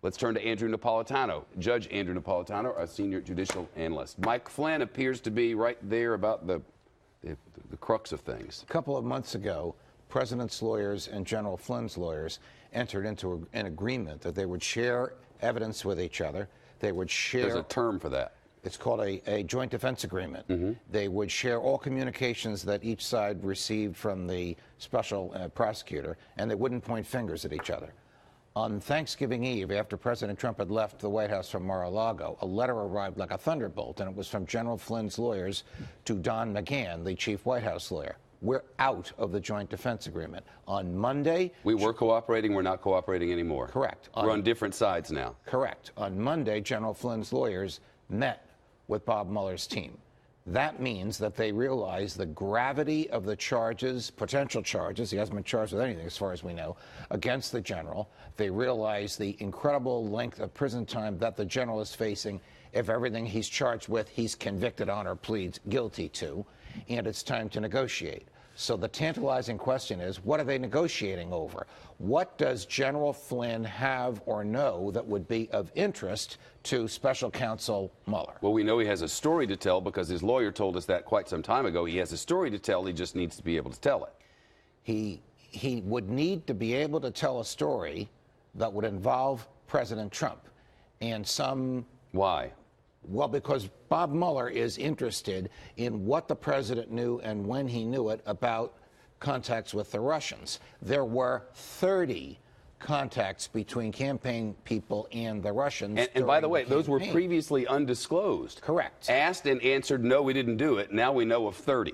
Let's turn to Andrew Napolitano, Judge Andrew Napolitano, a senior judicial analyst. Mike Flynn appears to be right there about the crux of things. A couple of months ago, President's lawyers and General Flynn's lawyers entered into an agreement that they would share evidence with each other. They would share. There's a term for that. It's called a joint defense agreement. Mm-hmm. They would share all communications that each side received from the special prosecutor, and they wouldn't point fingers at each other. On Thanksgiving Eve, after President Trump had left the White House from Mar-a-Lago, a letter arrived like a thunderbolt, and it was from General Flynn's lawyers to Don McGahn, the chief White House lawyer. We're out of the joint defense agreement. On Monday... We were cooperating, we're not cooperating anymore. Correct. We're on different sides now. Correct. On Monday, General Flynn's lawyers met with Bob Mueller's team. That means that they realize the gravity of the charges, potential charges, he hasn't been charged with anything as far as we know, against the general. They realize the incredible length of prison time that the general is facing if everything he's charged with he's convicted on or pleads guilty to, and it's time to negotiate. So the tantalizing question is, what are they negotiating over? What does General Flynn have or know that would be of interest to Special Counsel Mueller? Well, we know he has a story to tell because his lawyer told us that quite some time ago. He has a story to tell. He just needs to be able to tell it. He would need to be able to tell a story that would involve President Trump and some... Why? Well, because Bob Mueller is interested in what the president knew and when he knew it about contacts with the Russians. There were 30 contacts between campaign people and the Russians. And by the way, those were previously undisclosed. Correct. Asked and answered, no, we didn't do it. Now we know of 30.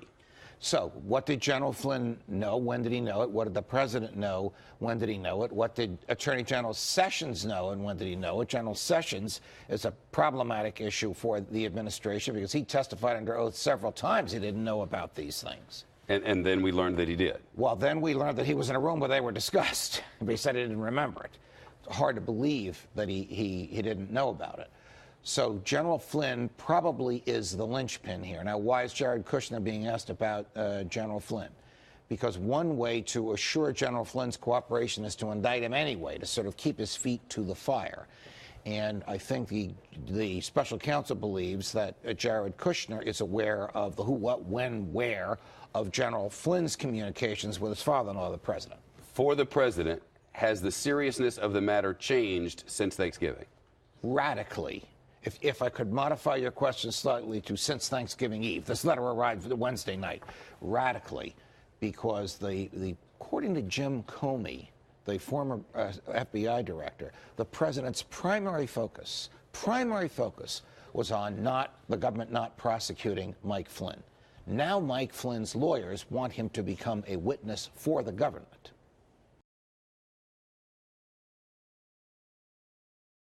So what did General Flynn know? When did he know it? What did the president know? When did he know it? What did Attorney General Sessions know, and when did he know it? General Sessions is a problematic issue for the administration because he testified under oath several times he didn't know about these things. And then we learned that he did. Well, then we learned that he was in a room where they were discussed. But he said he didn't remember it. It's hard to believe that he didn't know about it. So General Flynn probably is the linchpin here. Now, why is Jared Kushner being asked about General Flynn? Because one way to assure General Flynn's cooperation is to indict him anyway, to sort of keep his feet to the fire. And I think the special counsel believes that Jared Kushner is aware of the who, what, when, where of General Flynn's communications with his father-in-law, the president. For the president, has the seriousness of the matter changed since Thanksgiving? Radically. If I could modify your question slightly to since Thanksgiving Eve, this letter arrived Wednesday night, radically, because according to Jim Comey, the former FBI director, the president's primary focus was on the government not prosecuting Mike Flynn. Now Mike Flynn's lawyers want him to become a witness for the government.